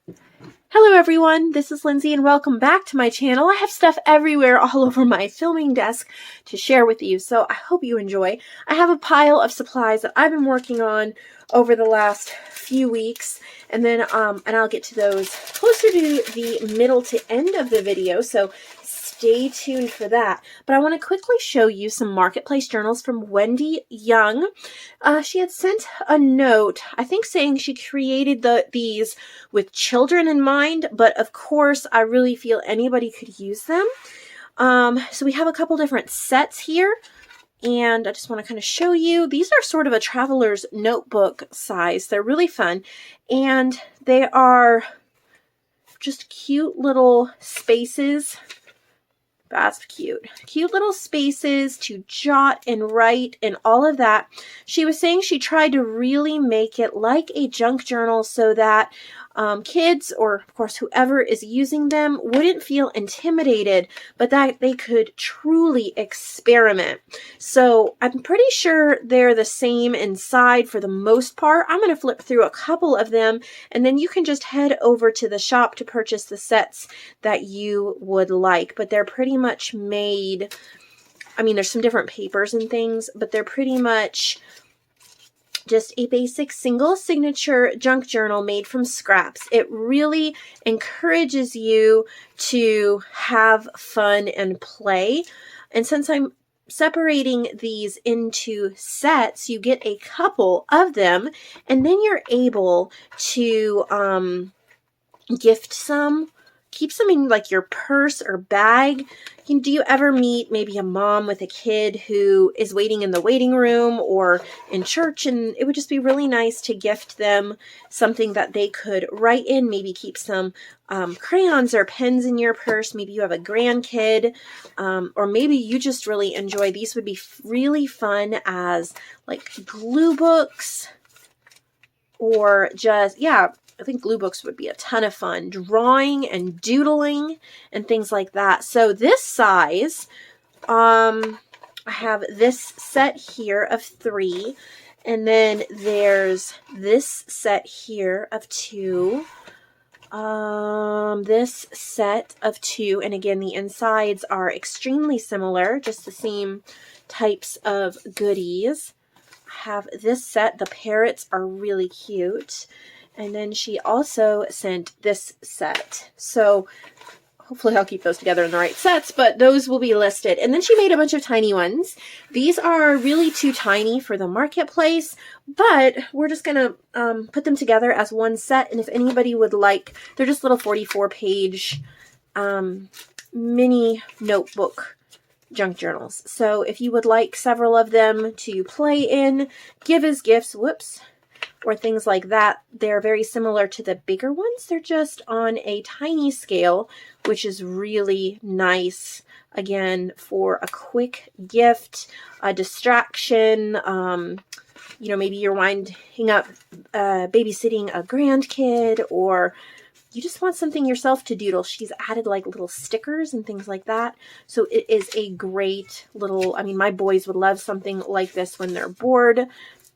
Hello everyone, this is Lindsay and welcome back to my channel. I have stuff everywhere all over my filming desk to share with you, so I hope you enjoy. I have a pile of supplies that I've been working on over the last few weeks, and then I'll get to those closer to the middle to end of the video, so stay tuned for that. But I want to quickly show you some marketplace journals from Wendy Young. She had sent a note, I think, saying she created these with children in mind, but of course I really feel anybody could use them. So we have a couple different sets here, and I just want to kind of show you. These are sort of a traveler's notebook size. They're really fun, and they are just cute little spaces. That's cute. Cute little spaces to jot and write and all of that. She was saying she tried to really make it like a junk journal so that kids, or of course whoever is using them, wouldn't feel intimidated, but that they could truly experiment. So I'm pretty sure they're the same inside for the most part. I'm going to flip through a couple of them, and then you can just head over to the shop to purchase the sets that you would like. But they're pretty much made, I mean, there's some different papers and things, but they're pretty much just a basic single signature junk journal made from scraps. It really encourages you to have fun and play. And since I'm separating these into sets, you get a couple of them, and then you're able to gift some. Keep some in like your purse or bag. Do you ever meet maybe a mom with a kid who is waiting in the waiting room or in church, and it would just be really nice to gift them something that they could write in, maybe keep some crayons or pens in your purse. Maybe you have a grandkid, or maybe you just really enjoy. These would be really fun as like glue books, or just, yeah, I think glue books would be a ton of fun. Drawing and doodling and things like that. So this size, I have this set here of 3. And then there's this set here of 2. This set of 2. And again, the insides are extremely similar. Just the same types of goodies. I have this set. The parrots are really cute. And then she also sent this set. So hopefully I'll keep those together in the right sets, but those will be listed. And then she made a bunch of tiny ones. These are really too tiny for the marketplace, but we're just going to put them together as one set. And if anybody would like, they're just little 44-page mini notebook junk journals. So if you would like several of them to play in, give as gifts, or things like that, they're very similar to the bigger ones. They're just on a tiny scale, which is really nice, again, for a quick gift, a distraction. Maybe you're winding up babysitting a grandkid, or you just want something yourself to doodle. She's added like little stickers and things like that. So it is a great little, my boys would love something like this when they're bored,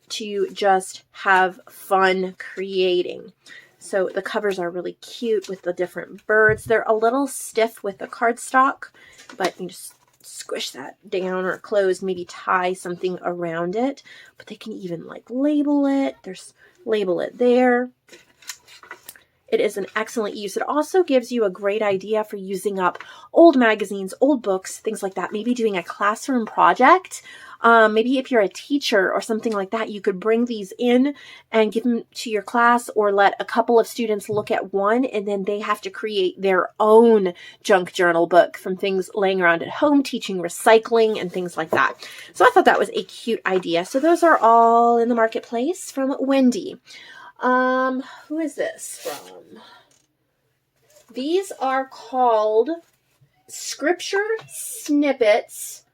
to just have fun creating. So the covers are really cute with the different birds. They're a little stiff with the cardstock, but you just squish that down or close, maybe tie something around it. But they can even like label it. There's label it there. It is an excellent use. It also gives you a great idea for using up old magazines, old books, things like that. Maybe doing a classroom project. Maybe if you're a teacher or something like that, you could bring these in and give them to your class, or let a couple of students look at one, and then they have to create their own junk journal book from things laying around at home, teaching recycling and things like that. So I thought that was a cute idea. So those are all in the marketplace from Wendy. Who is this from? These are called Scripture Snippets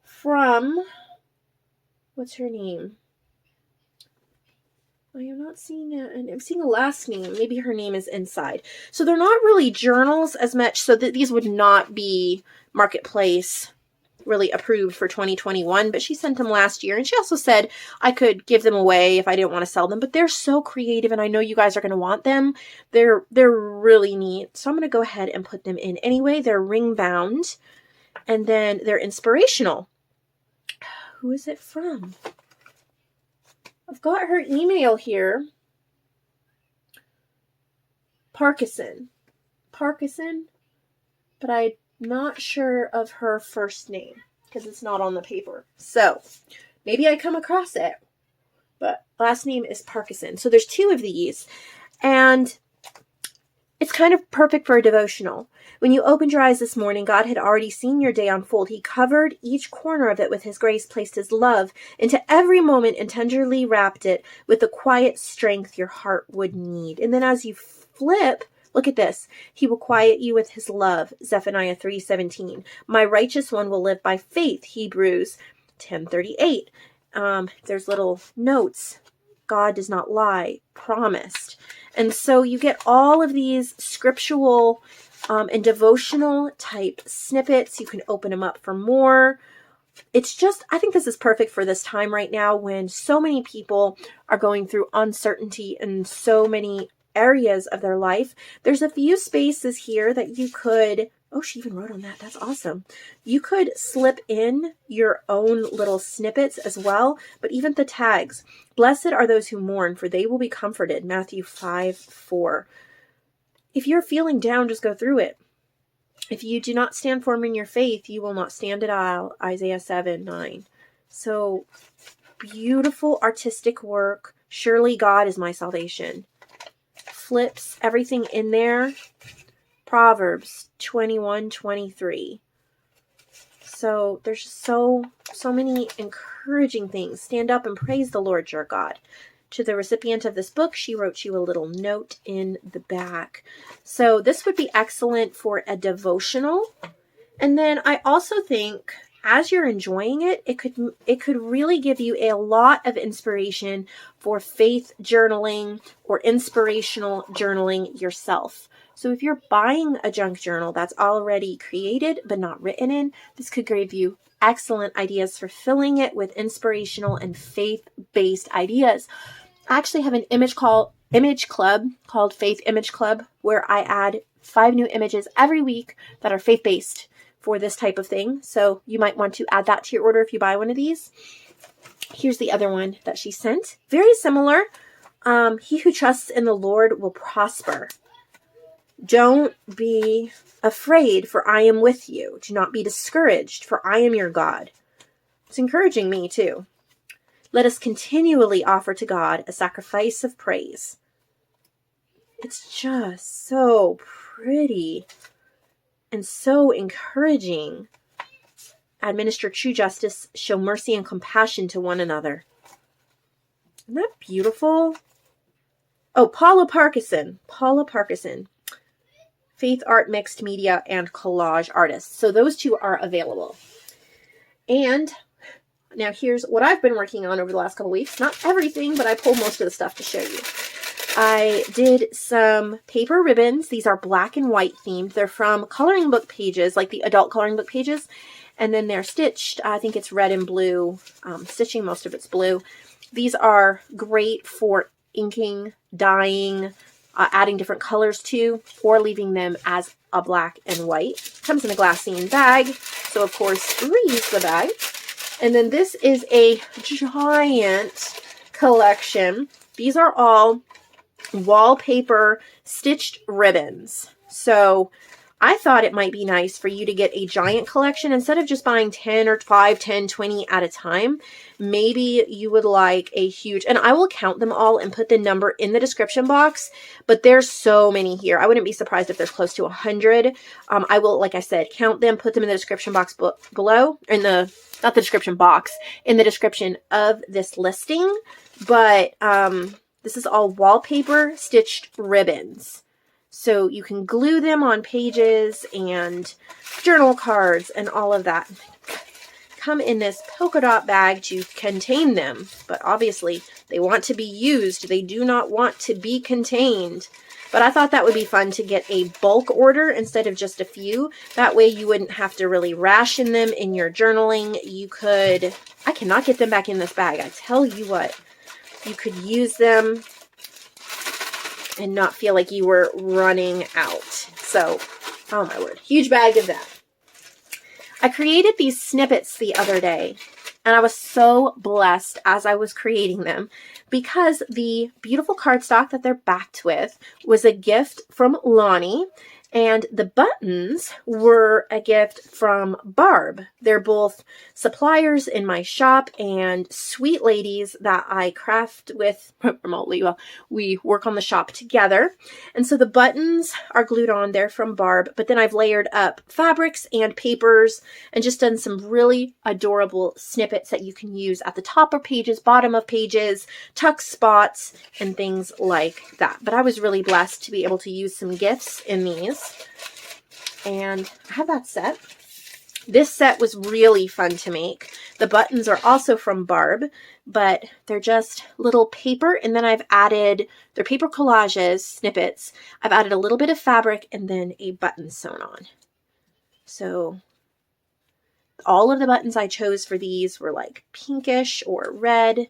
from, what's her name? I am not seeing I'm seeing a last name. Maybe her name is inside. So they're not really journals as much, so that these would not be marketplace really approved for 2021, but she sent them last year. And she also said I could give them away if I didn't want to sell them, but they're so creative and I know you guys are going to want them. They're really neat. So I'm going to go ahead and put them in anyway. They're ring bound and then they're inspirational. Who is it from? I've got her email here. Parkinson, but I'm not sure of her first name because it's not on the paper. So maybe I come across it, but last name is Parkinson. So there's 2 of these and it's kind of perfect for a devotional. When you opened your eyes this morning, God had already seen your day unfold. He covered each corner of it with his grace, placed his love into every moment, and tenderly wrapped it with the quiet strength your heart would need. And then as you flip, look at this. He will quiet you with his love. Zephaniah 3:17. My righteous one will live by faith. Hebrews 10:38. There's little notes. God does not lie. Promised. And so you get all of these scriptural and devotional type snippets. You can open them up for more. It's just, I think this is perfect for this time right now when so many people are going through uncertainty in so many areas of their life. There's a few spaces here that you could, oh, she even wrote on that. That's awesome. You could slip in your own little snippets as well, but even the tags. Blessed are those who mourn, for they will be comforted. Matthew 5:4. If you're feeling down, just go through it. If you do not stand firm in your faith, you will not stand at all. Isaiah 7:9. So beautiful artistic work. Surely God is my salvation. Flips everything in there. Proverbs 21:23. So there's so many encouraging things. Stand up and praise the Lord your God. To the recipient of this book, she wrote you a little note in the back. So this would be excellent for a devotional. And then I also think as you're enjoying it, it could really give you a lot of inspiration for faith journaling or inspirational journaling yourself. So if you're buying a junk journal that's already created but not written in, this could give you excellent ideas for filling it with inspirational and faith-based ideas. I actually have an image club called Faith Image Club where I add 5 new images every week that are faith-based for this type of thing. So you might want to add that to your order if you buy one of these. Here's the other one that she sent. Very similar. He who trusts in the Lord will prosper. Don't be afraid, for I am with you. Do not be discouraged, for I am your God. It's encouraging me too. Let us continually offer to God a sacrifice of praise. It's just so pretty and so encouraging. Administer true justice, show mercy and compassion to one another. Isn't that beautiful? Oh, Paula Parkinson. Faith Art, Mixed Media, and Collage Artist. So those 2 are available. And now here's what I've been working on over the last couple weeks. Not everything, but I pulled most of the stuff to show you. I did some paper ribbons. These are black and white themed. They're from coloring book pages, like the adult coloring book pages. And then they're stitched. I think it's red and blue. Stitching, most of it's blue. These are great for inking, dyeing, adding different colors to, or leaving them as a black and white. Comes in a glassine bag. So, of course, reuse the bag. And then this is a giant collection. These are all wallpaper stitched ribbons. So I thought it might be nice for you to get a giant collection instead of just buying 10 or 5, 10, 20 at a time. Maybe you would like a huge, and I will count them all and put the number in the description box, but there's so many here. I wouldn't be surprised if there's close to 100. I will, like I said, count them, put them in the description box below, in the, not the description box, in the description of this listing. But this is all wallpaper stitched ribbons. So you can glue them on pages and journal cards and all of that. Come in this polka dot bag to contain them. But obviously they want to be used. They do not want to be contained. But I thought that would be fun to get a bulk order instead of just a few. That way you wouldn't have to really ration them in your journaling. You could, I cannot get them back in this bag. I tell you what, you could use them and not feel like you were running out. So, oh my word, huge bag of that. I created these snippets the other day, and I was so blessed as I was creating them because the beautiful cardstock that they're backed with was a gift from Lonnie, and the buttons were a gift from Barb. They're both suppliers in my shop and sweet ladies that I craft with remotely. Well, we work on the shop together. And so the buttons are glued on. They're from Barb, but then I've layered up fabrics and papers and just done some really adorable snippets that you can use at the top of pages, bottom of pages, tuck spots, and things like that. But I was really blessed to be able to use some gifts in these. And I have that set. This set was really fun to make. The buttons are also from Barb, but they're just little paper, and then I've added, they're paper collages, snippets. I've added a little bit of fabric and then a button sewn on. So all of the buttons I chose for these were like pinkish or red.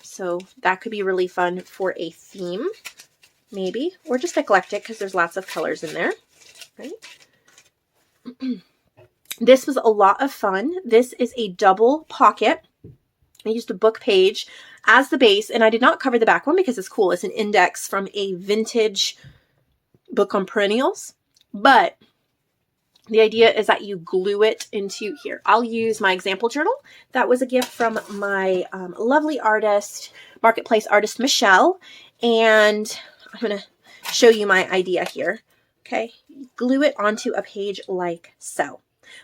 So that could be really fun for a theme, maybe, or just eclectic because there's lots of colors in there, right? This was a lot of fun. This is a double pocket. I used a book page as the base, and I did not cover the back one because it's cool. It's an index from a vintage book on perennials, but the idea is that you glue it into here. I'll use my example journal. That was a gift from my lovely artist, marketplace artist, Michelle, and I'm going to show you my idea here. Okay, glue it onto a page like so.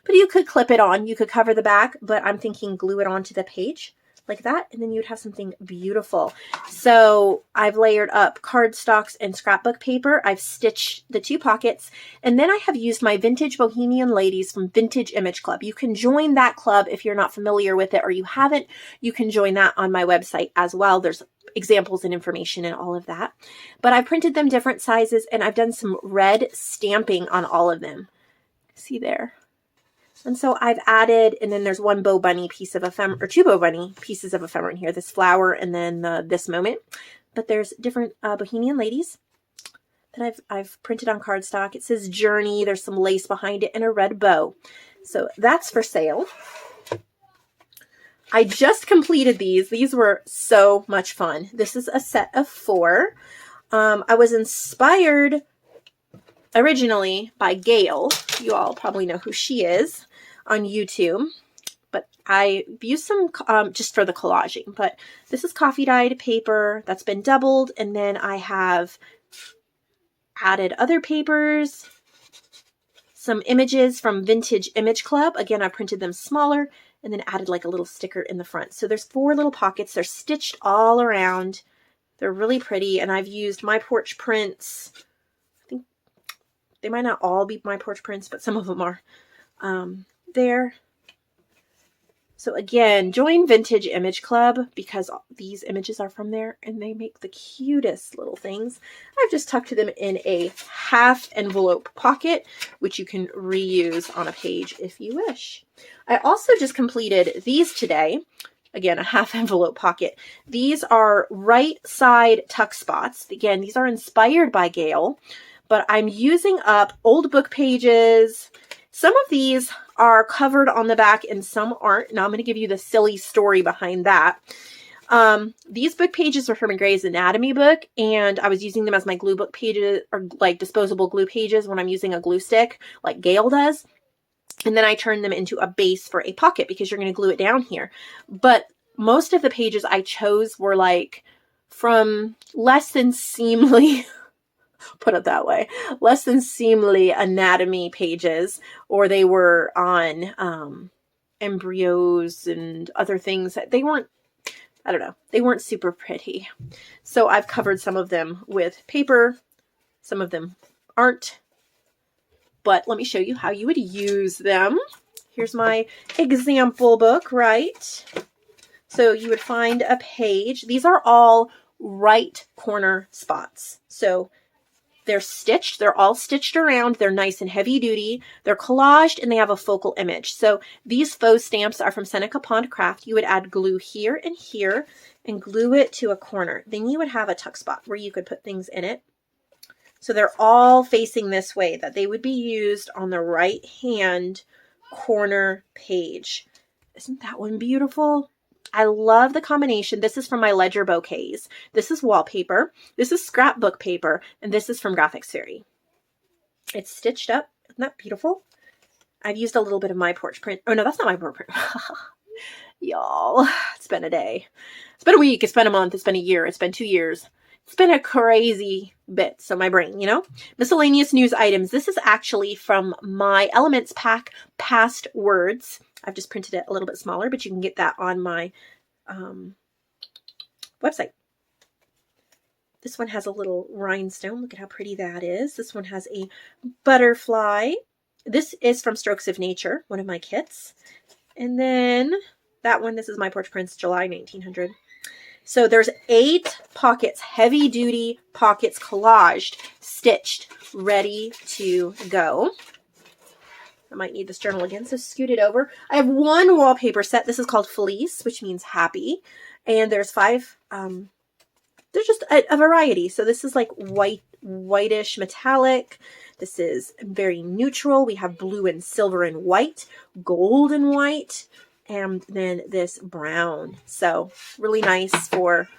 But you could clip it on, you could cover the back, but I'm thinking glue it onto the page like that, and then you'd have something beautiful. So I've layered up cardstocks and scrapbook paper. I've stitched the two pockets, and then I have used my Vintage Bohemian Ladies from Vintage Image Club. You can join that club if you're not familiar with it or you haven't. You can join that on my website as well. There's examples and information and all of that. But I printed them different sizes, and I've done some red stamping on all of them. See there? And so I've added, and then there's one bow bunny piece of ephemera, or two bow bunny pieces of ephemera in here, this flower and then this moment. But there's different Bohemian Ladies that I've printed on cardstock. It says Journey. There's some lace behind it and a red bow. So that's for sale. I just completed these. These were so much fun. This is a set of 4. I was inspired originally by Gail. You all probably know who she is on YouTube, but I used some just for the collaging. But this is coffee dyed paper that's been doubled, and then I have added other papers, some images from Vintage Image Club. Again, I printed them smaller and then added like a little sticker in the front. So there's 4 little pockets. They're stitched all around. They're really pretty, and I've used My Porch prints. I think they might not all be My Porch prints, but some of them are there. So again, join Vintage Image Club because these images are from there and they make the cutest little things. I've just tucked them in a half envelope pocket, which you can reuse on a page if you wish. I also just completed these today. Again, a half envelope pocket. These are right side tuck spots. Again, these are inspired by Gail, but I'm using up old book pages. Some of these are covered on the back and some aren't. Now I'm going to give you the silly story behind that. These book pages are from a Grey's Anatomy book, and I was using them as my glue book pages, or like disposable glue pages when I'm using a glue stick like Gail does. And then I turned them into a base for a pocket because you're going to glue it down here. But most of the pages I chose were like from less than seemly put it that way, less than seemly anatomy pages, or they were on embryos and other things that they weren't, I don't know, they weren't super pretty. So I've covered some of them with paper, some of them aren't, but let me show you how you would use them. Here's my example book, right? So you would find a page. These are all right corner spots. So they're stitched. They're all stitched around. They're nice and heavy duty. They're collaged and they have a focal image. So these faux stamps are from Seneca Pond Craft. You would add glue here and here and glue it to a corner. Then you would have a tuck spot where you could put things in it. So they're all facing this way, that they would be used on the right hand corner page. Isn't that one beautiful? I love the combination. This is from my Ledger Bouquets. This is Wallpaper. This is scrapbook paper. And this is from Graphics Fairy. It's stitched up. Isn't that beautiful? I've used a little bit of my porch print. Oh, no, that's not my porch print. Y'all, it's been a day. It's been a week. It's been a month. It's been a year. It's been 2 years. It's been a crazy bit. So my brain, you know? Miscellaneous news items. This is actually from my Elements pack, Past Words. I've just printed it a little bit smaller, but you can get that on my website. This one has a little rhinestone. Look at how pretty that is. This one has a butterfly. This is from Strokes of Nature, one of my kits. And then that one, this is my Porch Prints, July 1900. So there's 8 pockets, heavy duty pockets, collaged, stitched, ready to go. I might need this journal again, so scoot it over. I have one wallpaper set. This is called Felice, which means happy. And there's 5, there's just a variety. So this is like whitish metallic. This is very neutral. We have blue and silver and white, gold and white, and then this brown. So really nice for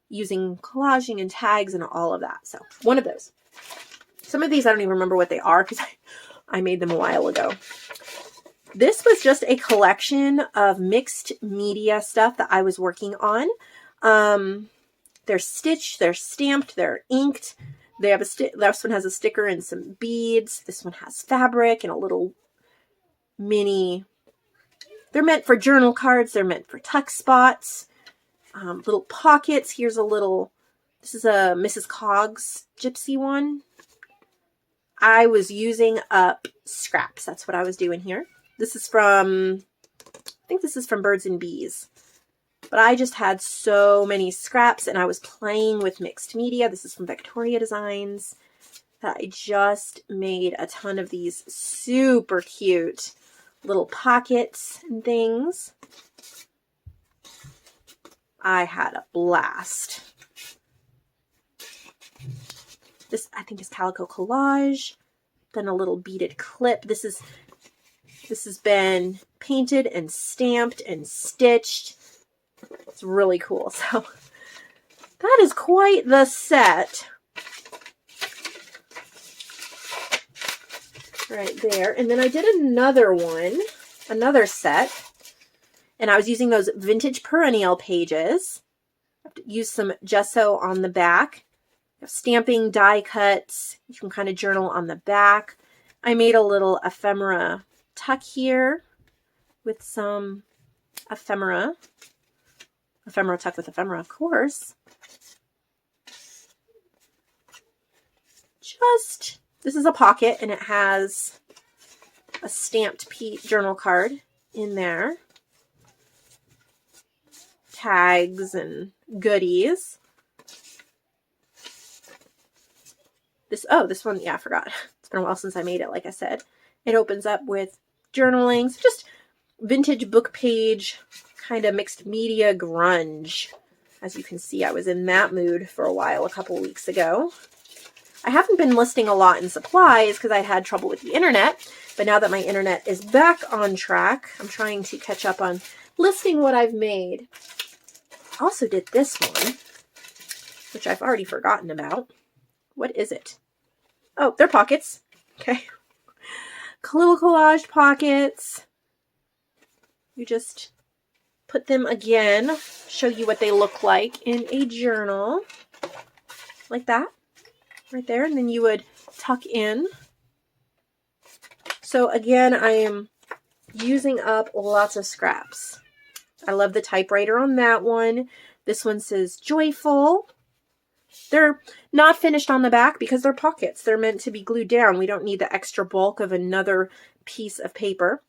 using collaging and tags and all of that. So one of those. Some of these I don't even remember what they are because I made them a while ago. This was just a collection of mixed media stuff that I was working on. They're stitched, they're stamped, they're inked. They have this one has a sticker and some beads. This one has fabric and a little mini. They're meant for journal cards. They're meant for tuck spots, little pockets. Here's a little, this is a Mrs. Coggs gypsy one. I was using up scraps. That's what I was doing here. This is from, I think this is from Birds and Bees. But I just had so many scraps and I was playing with mixed media. This is from Victoria Designs. That I just made a ton of these super cute little pockets and things. I had a blast. This I think is Calico Collage. Then a little beaded clip. This has been painted and stamped and stitched. It's really cool. So that is quite the set right there. And then I did another one, another set, and I was using those vintage perennial pages. I have to use some gesso on the back. I have stamping, die cuts. You can kind of journal on the back. I made a little ephemera tuck here with some ephemera. Ephemera tuck with ephemera, of course. This is a pocket and it has a stamped journal card in there. Tags and goodies. This one, yeah, I forgot. It's been a while since I made it, like I said. It opens up with journaling. So just vintage book page, kind of mixed media grunge. As you can see, I was in that mood for a while a couple weeks ago. I haven't been listing a lot in supplies because I had trouble with the internet, but now that my internet is back on track, I'm trying to catch up on listing what I've made. I also did this one, which I've already forgotten about. What is it? Oh, they're pockets. Okay. Little collage pockets. You just put them again, show you what they look like in a journal, like that, right there, and then you would tuck in. So again, I am using up lots of scraps. I love the typewriter on that one. This one says Joyful. They're not finished on the back because they're pockets. They're meant to be glued down. We don't need the extra bulk of another piece of paper.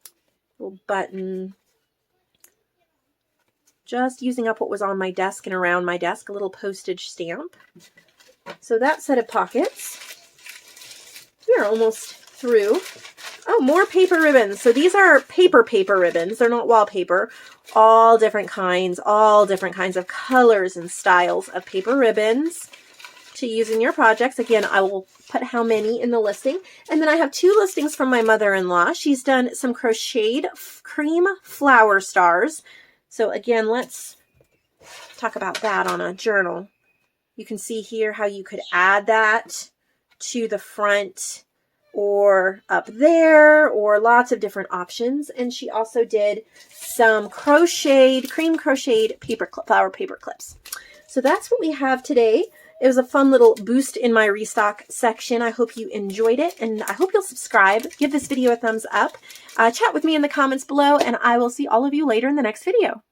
Little button. just using up what was on my desk and around my desk, a little postage stamp. So that set of pockets. We are almost through. Oh, more paper ribbons. So these are paper ribbons. They're not wallpaper. All different kinds of colors and styles of paper ribbons to use in your projects. Again, I will put how many in the listing. And then I have 2 listings from my mother-in-law. She's done some crocheted cream flower stars. So again, let's talk about that on a journal. You can see here how you could add that to the front or up there, or lots of different options. And she also did some cream crocheted flower paper clips. So that's what we have today. It was a fun little boost in my restock section. I hope you enjoyed it, and I hope you'll subscribe. Give this video a thumbs up. Chat with me in the comments below, and I will see all of you later in the next video.